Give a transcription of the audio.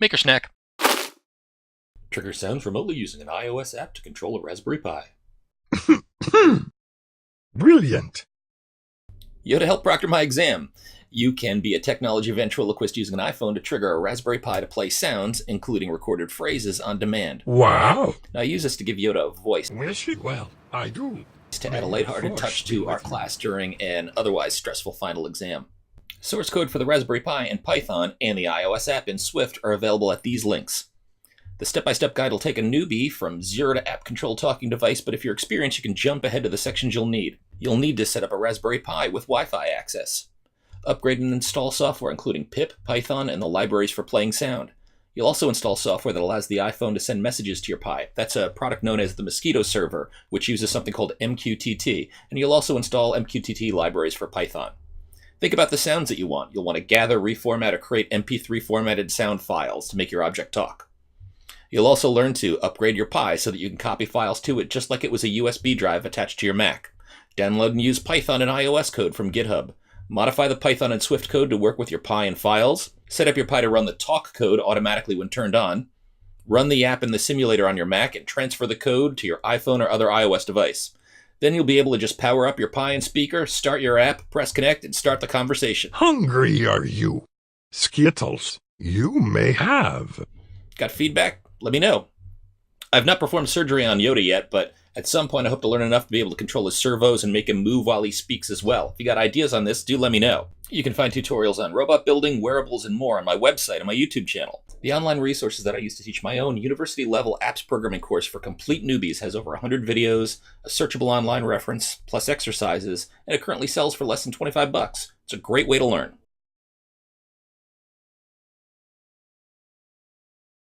Maker Snack. Trigger sounds remotely using an iOS app to control a Raspberry Pi. Brilliant. Yoda helped proctor my exam. You can be a technology ventriloquist using an iPhone to trigger a Raspberry Pi to play sounds, including recorded phrases, on demand. Wow. Now I use this to give Yoda a voice Wish it well. I do. to add a lighthearted touch to our class during an otherwise stressful final exam. Source code for the Raspberry Pi in Python and the iOS app in Swift are available at these links. The step-by-step guide will take a newbie from zero to app-controlled talking device, but if you're experienced, you can jump ahead to the sections you'll need. You'll need to set up a Raspberry Pi with Wi-Fi access. Upgrade and install software including pip, Python, and the libraries for playing sound. You'll also install software that allows the iPhone to send messages to your Pi. That's a product known as the Mosquito Server, which uses something called MQTT, and you'll also install MQTT libraries for Python. Think about the sounds that you want. You'll want to gather, reformat, or create MP3 formatted sound files to make your object talk. You'll also learn to upgrade your Pi so that you can copy files to it just like it was a USB drive attached to your Mac. Download and use Python and iOS code from GitHub. Modify the Python and Swift code to work with your Pi and files. Set up your Pi to run the talk code automatically when turned on. Run the app in the simulator on your Mac and transfer the code to your iPhone or other iOS device. Then you'll be able to just power up your Pi and speaker, start your app, press connect, and start the conversation. Hungry are you? Skittles, you may have. Got feedback? Let me know. I've not performed surgery on Yoda yet, but at some point I hope to learn enough to be able to control his servos and make him move while he speaks as well. If you got ideas on this, do let me know. You can find tutorials on robot building, wearables, and more on my website and my YouTube channel. The online resources that I use to teach my own university-level apps programming course for complete newbies has over 100 videos, a searchable online reference, plus exercises, and it currently sells for less than $25. It's a great way to learn.